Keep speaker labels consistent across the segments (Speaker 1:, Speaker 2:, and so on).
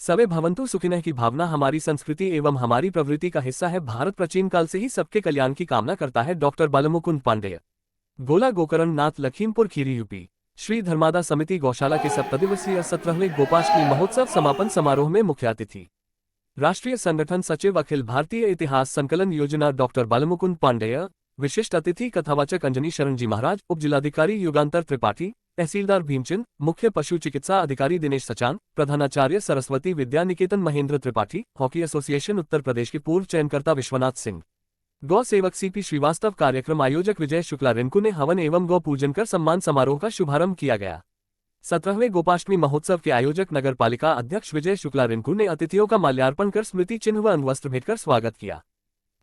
Speaker 1: सवे भवन्तु सुखिनः की भावना हमारी संस्कृति एवं हमारी प्रवृत्ति का हिस्सा है। भारत प्राचीन काल से ही सबके कल्याण की कामना करता है। डॉक्टर बालमुकुंद पांडेय, गोला गोकर्ण नाथ, लखीमपुर खीरी, यूपी। श्री धर्मादा समिति गौशाला के 7 दिवसीय 17वें गोपाष्टमी महोत्सव समापन समारोह में मुख्य अतिथि राष्ट्रीय संगठन सचिव अखिल भारतीय इतिहास संकलन योजना डॉक्टर बालमुकुंद पांडेय, विशिष्ट अतिथि कथावाचक अंजनी शरण जी महाराज, उप जिलाधिकारी युगांतर त्रिपाठी, तहसीलदार भीमचंद, मुख्य पशु चिकित्सा अधिकारी दिनेश सचान, प्रधानाचार्य सरस्वती विद्या निकेतन महेंद्र त्रिपाठी, हॉकी एसोसिएशन उत्तर प्रदेश के पूर्व चयनकर्ता विश्वनाथ सिंह, गौ सेवक सीपी श्रीवास्तव, कार्यक्रम आयोजक विजय शुक्ला रिंकू ने हवन एवं गौ पूजन कर सम्मान समारोह का शुभारंभ किया गया। 17वें गोपाष्टमी महोत्सव के आयोजक नगर पालिका अध्यक्ष विजय शुक्ला रिंकू ने अतिथियों का माल्यार्पण कर स्मृति चिन्ह व अंगवस्त्र भेंटकर स्वागत किया।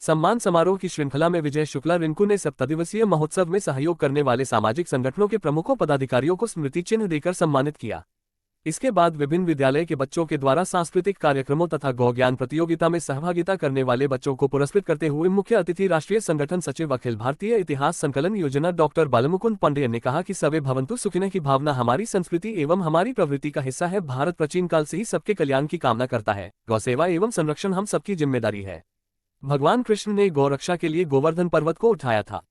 Speaker 1: सम्मान समारोह की श्रृंखला में विजय शुक्ला रिंकू ने 7 दिवसीय महोत्सव में सहयोग करने वाले सामाजिक संगठनों के प्रमुखों पदाधिकारियों को स्मृति चिन्ह देकर सम्मानित किया। इसके बाद विभिन्न विद्यालय के बच्चों के द्वारा सांस्कृतिक कार्यक्रमों तथा गौ ज्ञान प्रतियोगिता में सहभागिता करने वाले बच्चों को पुरस्कृत करते हुए मुख्य अतिथि राष्ट्रीय संगठन सचिव अखिल भारतीय इतिहास संकलन योजना डॉक्टर बालमुकुंद पांडेय ने कहा कि सवे भवन्तु सुखिनः की भावना हमारी संस्कृति एवं हमारी प्रवृत्ति का हिस्सा है। भारत प्राचीन काल से ही सबके कल्याण की कामना करता है। गौ सेवा एवं संरक्षण हम सबकी जिम्मेदारी है। भगवान कृष्ण ने गौरक्षा के लिए गोवर्धन पर्वत को उठाया था।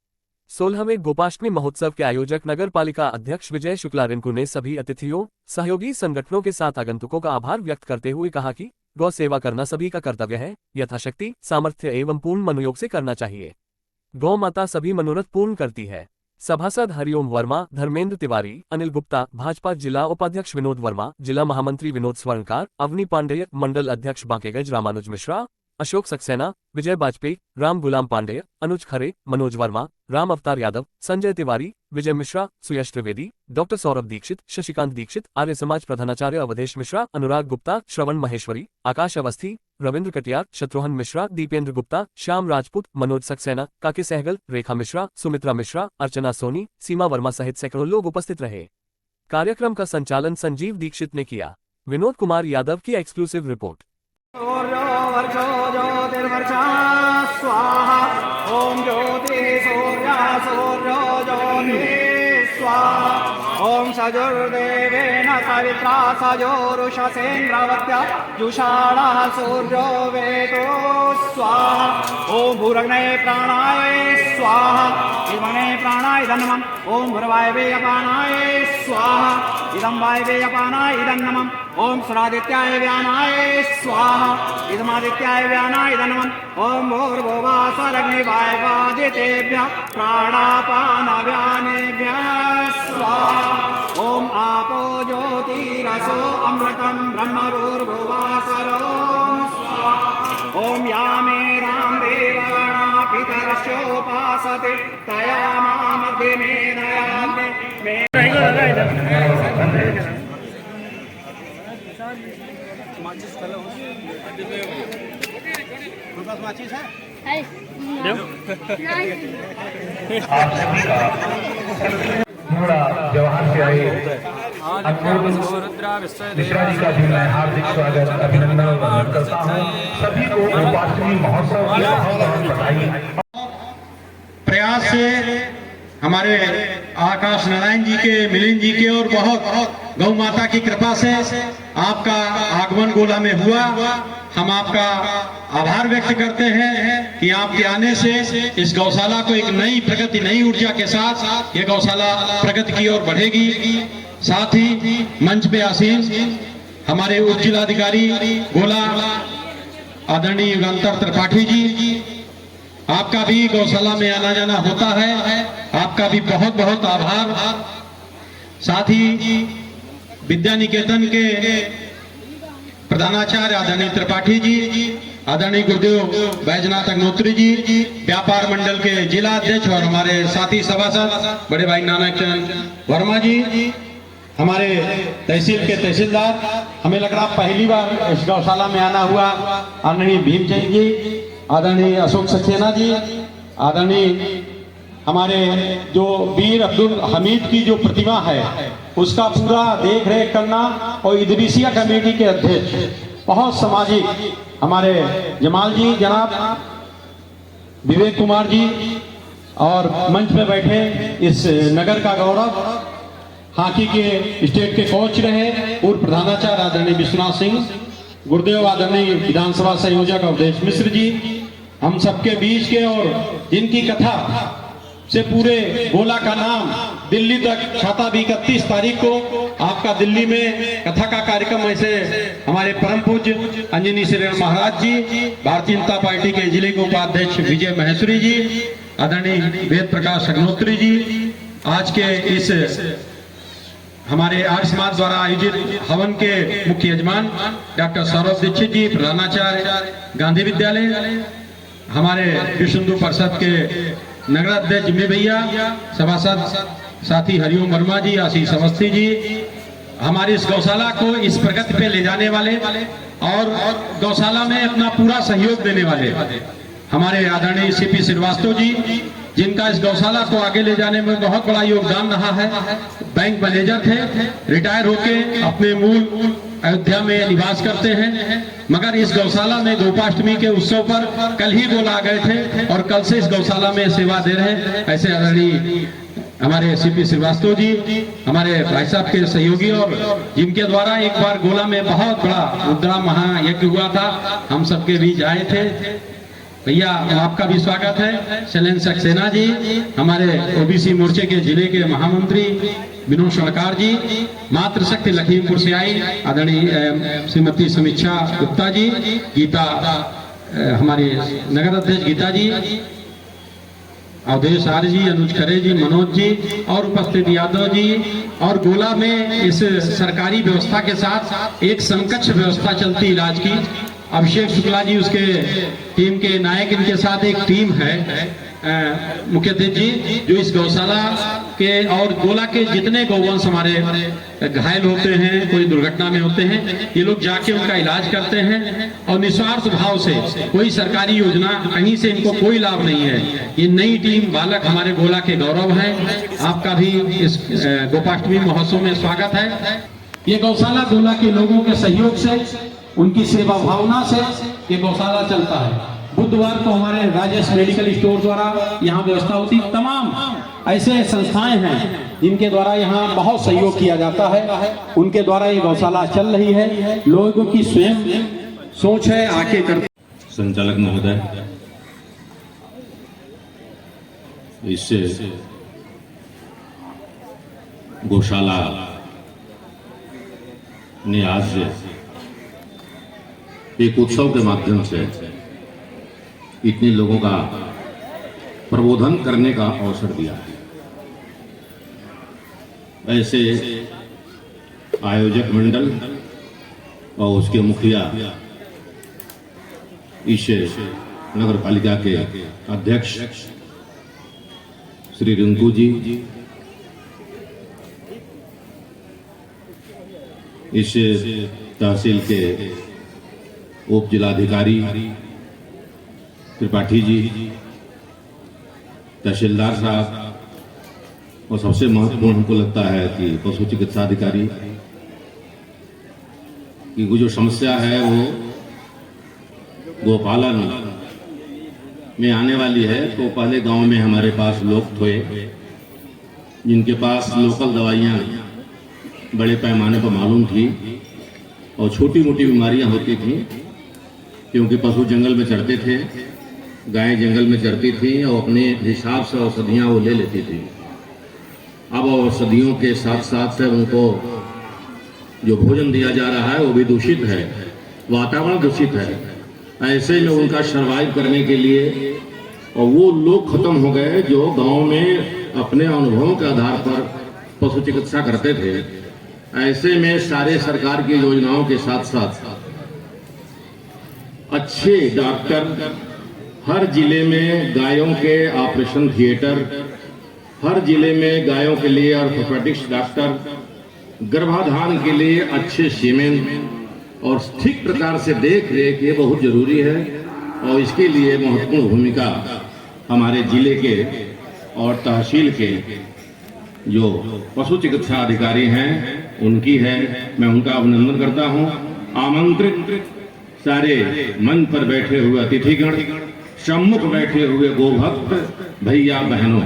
Speaker 1: 16वें गोपाष्टमी महोत्सव के आयोजक नगर पालिका अध्यक्ष विजय शुक्ला रिंकू ने सभी अतिथियों, सहयोगी संगठनों के साथ आगंतुकों का आभार व्यक्त करते हुए कहा कि गौ सेवा करना सभी का कर्तव्य है। यथाशक्ति, सामर्थ्य एवं पूर्ण मनोयोग से करना चाहिए। गौ माता सभी मनोरथ पूर्ण करती है। सभासद हरिओम वर्मा, धर्मेंद्र तिवारी, अनिल गुप्ता, भाजपा जिला उपाध्यक्ष विनोद वर्मा, जिला महामंत्री विनोद स्वर्णकार, अवनी पांडेय, मंडल अध्यक्ष बांकेगंज रामानुज मिश्रा, अशोक सक्सेना, विजय वाजपेयी, राम गुलाम पांडेय, अनुज खरे, मनोज वर्मा, राम अवतार यादव, संजय तिवारी, विजय मिश्रा, सुयश त्रिवेदी, डॉक्टर सौरभ दीक्षित, शशिकांत दीक्षित, आर्य समाज प्रधानाचार्य अवधेश मिश्रा, अनुराग गुप्ता, श्रवण महेश्वरी, आकाश अवस्थी, रविंद्र कटियार, शत्रुघ्न मिश्रा, दीपेंद्र गुप्ता, श्याम राजपूत, मनोज सक्सेना, काके सहगल, रेखा मिश्रा, सुमित्रा मिश्रा, अर्चना सोनी, सीमा वर्मा सहित सैकड़ों लोग उपस्थित रहे। कार्यक्रम का संचालन संजीव दीक्षित ने किया। विनोद कुमार यादव की एक्सक्लूसिव रिपोर्ट।
Speaker 2: स्वाहा ओम ज्योति सूर्या सूर्यो ज्योति स्वाहा ओम सजुर्देवेन सवित्रा सजोरुषसेन्द्रवत्या जुषाणः सूर्यो वेदो स्वाहा ओम भूरग्नये प्राणाय स्वाहा इमने प्राणाय नमः ओम भूर्वायवे अपानाय स्वाहा इदं वायवे अपानाय इदं नमः ओम सुरादित्याय व्यानाय स्वाहा इदमादित्याय व्यानाय इदं नमः ओम भूर्भुवः स्वरग्निवायवादितेभ्यः प्राणापानव्यानेभ्यः स्वाहा ओम आपो ज्योतिरसो अमृतं ब्रह्मभूर्भुवः स्वरोम स्वाहा ओम यामे राम देवानां पितरस्योपासते तया मामध्ये मेनयाग्ने माचिस है?
Speaker 3: आप सभी का जवाहर से आए मिश्रा जी का भी मैं हार्दिक स्वागत अभिनंदन करता हूँ। सभी को गोपाष्टमी महोत्सव की बहुत बधाई।
Speaker 4: प्रयास से हमारे आकाश नारायण जी के, मिलिंद जी के और बहुत गौ माता की कृपा से आपका आगमन गोला में हुआ। हम आपका आभार व्यक्त करते हैं कि आपके आने से इस गौशाला को एक नई प्रगति, नई ऊर्जा के साथ ये गौशाला प्रगति की ओर बढ़ेगी। साथ ही मंच पे आसीन हमारे उप जिलाधिकारी गोला आदरणीय युगांतर त्रिपाठी जी, आपका भी गौशाला में आना जाना होता है, आपका भी बहुत बहुत आभार। साथ ही विद्या निकेतन के प्रधानाचार्य आदरणीय त्रिपाठी जी, आदरणीय गुरुदेव बैजनाथ अग्नोत्री जी, व्यापार मंडल के जिला अध्यक्ष और हमारे साथी सभासद बड़े भाई नानक चंद वर्मा जी, हमारे तहसील के तहसीलदार, हमें लग रहा पहली बार इस गौशाला में आना हुआ, आदरणीय भीमचंद जी, आदरणीय अशोक सक्सेना जी, आदरणीय हमारे जो वीर अब्दुल हमीद की जो प्रतिमा है उसका पूरा देख रेख करना, और इदरीसिया कमेटी के अध्यक्ष बहुत सामाजिक हमारे जमाल जी, जनाब विवेक कुमार जी, और मंच पे बैठे इस नगर का गौरव, हॉकी के स्टेट के कोच रहे पूर्व प्रधानाचार्य आदरणीय विश्वनाथ सिंह, गुरुदेव आदरणीय विधानसभा संयोजक अवधेश मिश्र जी, हम सबके बीच के और जिनकी कथा से पूरे गोला का नाम दिल्ली तक छाता भी 31 तारीख को आपका दिल्ली में कथा का कार्यक्रम, ऐसे हमारे परम पूज्य अंजनी श्रीराम महाराज जी, भारतीय जनता पार्टी के जिले के उपाध्यक्ष विजय महेश्वरी जी, आदरणीय वेद प्रकाश अग्नोत्री जी, आज के इस हमारे आर्य समाज द्वारा आयोजित हवन के मुख्य यजमान डॉक्टर सौरभ दीक्षित जी, प्रधानाचार्य गांधी विद्यालय, हमारे विश्व हिंदू परिषद के नगर अध्यक्ष जिम्मी भैया, सभासद साथी हरिओम वर्मा जी, आशीष अवस्थी जी, हमारी इस गौशाला को इस प्रगति पे ले जाने वाले और गौशाला में अपना पूरा सहयोग देने वाले हमारे आदरणीय सीपी श्रीवास्तव जी, जिनका इस गौशाला को आगे ले जाने में बहुत बड़ा योगदान रहा है। बैंक मैनेजर थे, रिटायर होके अपने मूल अयोध्या में निवास करते हैं, मगर इस गौशाला में गोपाष्टमी के उत्सव पर कल ही वो ला गए थे और कल से इस गौशाला में सेवा दे रहे हैं। ऐसे आदरणीय हमारे सीपी श्रीवास्तव जी, हमारे भाई साहब के सहयोगी, और जिनके द्वारा एक बार गोला में बहुत बड़ा रुद्रा महायज्ञ हुआ था, हम सबके बीच आए थे। भैया आपका भी स्वागत है। शैलेंद्र सक्सेना जी, हमारे ओबीसी मोर्चे के जिले के महामंत्री विनोद सरकार जी, मातृशक्ति लखीमपुर से आई आदरणीय श्रीमती समीक्षा गुप्ता जी, गीता हमारे नगर अध्यक्ष गीता जी, अवधेश आर्य जी, अनुज खरे जी, मनोज जी और उपस्थित यादव जी, और गोला में इस सरकारी व्यवस्था के साथ एक समकक्ष व्यवस्था चलती इलाज की। अभिषेक शुक्ला जी उसके टीम के नायक, इनके साथ एक टीम है मुख्य अतिथि जी, जो इस गौशाला के और गोला के जितने गौवंश हमारे घायल होते हैं, कोई दुर्घटना में होते हैं, ये लोग जाके उनका इलाज करते हैं और निस्वार्थ भाव से, कोई सरकारी योजना कहीं से इनको कोई लाभ नहीं है। ये नई टीम बालक हमारे गोला के गौरव है। आपका भी इस गोपाष्टमी महोत्सव में स्वागत है। ये गौशाला गोला के लोगों के सहयोग से, उनकी सेवा भावना से ये गौशाला चलता है। बुधवार को हमारे राजेश मेडिकल स्टोर द्वारा यहाँ व्यवस्था होती। तमाम ऐसे संस्थाएं हैं जिनके द्वारा यहाँ बहुत सहयोग किया जाता है, उनके द्वारा ये गौशाला चल रही है। लोगों की स्वयं सोच है, आके कर।
Speaker 5: संचालक महोदय, इससे गौशाला ने आज एक उत्सव के माध्यम से इतने लोगों का प्रबोधन करने का अवसर दिया है। ऐसे आयोजक मंडल और उसके मुखिया, इस नगर पालिका के अध्यक्ष श्री रिंकू जी, इस तहसील के उप जिलाधिकारी त्रिपाठी जी, तहसीलदार साहब, और सबसे महत्वपूर्ण हमको लगता है कि पशु चिकित्सा अधिकारी की वो जो समस्या है वो गोपालन में आने वाली है। तो पहले गांव में हमारे पास लोग थे जिनके पास लोकल दवाइयाँ बड़े पैमाने पर मालूम थी और छोटी मोटी बीमारियां होती थी, क्योंकि पशु जंगल में चरते थे, गायें जंगल में चरती थी और अपने हिसाब से औषधियाँ वो ले लेती थी। अब औषधियों के साथ साथ उनको जो भोजन दिया जा रहा है वो भी दूषित है, वातावरण दूषित है। ऐसे में उनका सर्वाइव करने के लिए और वो लोग खत्म हो गए जो गांव में अपने अनुभवों के आधार पर पशु चिकित्सा करते थे। ऐसे में सारे सरकार की योजनाओं के साथ साथ अच्छे डॉक्टर हर जिले में, गायों के ऑपरेशन थिएटर हर जिले में, गायों के लिए ऑर्थोपेडिक्स डॉक्टर, गर्भाधान के लिए अच्छे सीमेन और ठीक प्रकार से देख रेख ये बहुत जरूरी है। और इसके लिए महत्वपूर्ण भूमिका हमारे जिले के और तहसील के जो पशु चिकित्सा अधिकारी हैं उनकी है। मैं उनका अभिनंदन करता हूं। आमंत्रित सारे मंच पर बैठे हुए अतिथिगण, सम्मुख बैठे हुए गोभक्त भैया बहनों,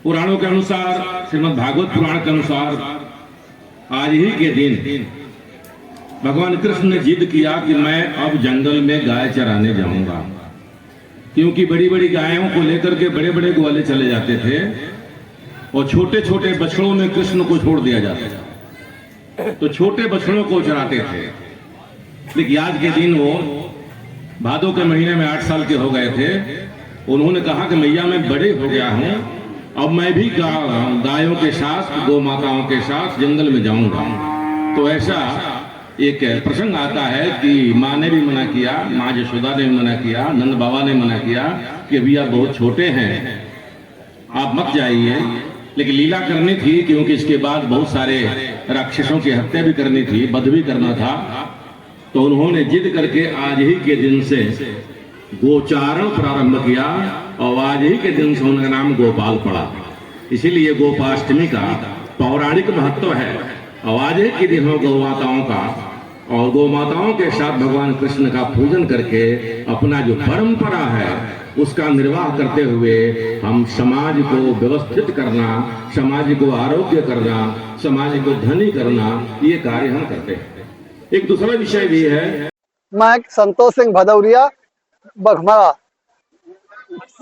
Speaker 5: पुराणों के अनुसार, श्रीमद् भागवत पुराण के अनुसार आज ही के दिन भगवान कृष्ण ने जिद किया कि मैं अब जंगल में गाय चराने जाऊंगा, क्योंकि बड़ी बड़ी गायों को लेकर के बड़े बड़े ग्वाले चले जाते थे और छोटे छोटे बछड़ों में कृष्ण को छोड़ दिया जाता था, तो छोटे बछड़ों को चराते थे। लेकिन आज के दिन वो भादों के महीने में 8 साल के हो गए थे। उन्होंने कहा कि मैया मैं बड़े हो गया हूं, अब मैं भी गायों के साथ, गौ माताओं के साथ जंगल में जाऊंगा। तो ऐसा एक प्रसंग आता है कि माँ ने भी मना किया, माँ यशोदा ने भी मना किया, नंद बाबा ने मना किया कि अभी आप बहुत छोटे हैं, आप मत जाइए। लेकिन लीला करनी थी, क्योंकि इसके बाद बहुत सारे राक्षसों की हत्या भी करनी थी, वध भी करना था। तो उन्होंने जिद करके आज ही के दिन से गोचारण प्रारंभ किया और आज ही के दिन से उनका नाम गोपाल पड़ा। इसीलिए गोपाष्टमी का पौराणिक महत्व है। और आज ही के दिन हो गौ माताओं का, और गौ माताओं के साथ भगवान कृष्ण का पूजन करके अपना जो परंपरा है उसका निर्वाह करते हुए हम समाज को व्यवस्थित करना, समाज को आरोग्य करना, समाज को धनी करना, ये कार्य हम करते हैं। एक दूसरा विषय भी है।
Speaker 6: मैं संतोष सिंह भदौरिया बघमरा,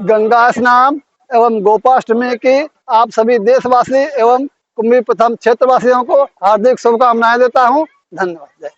Speaker 6: गंगा स्नान एवं गोपाष्टमी की आप सभी देशवासी एवं कुंभी प्रथम क्षेत्रवासियों को हार्दिक शुभकामनाएं देता हूं। धन्यवाद।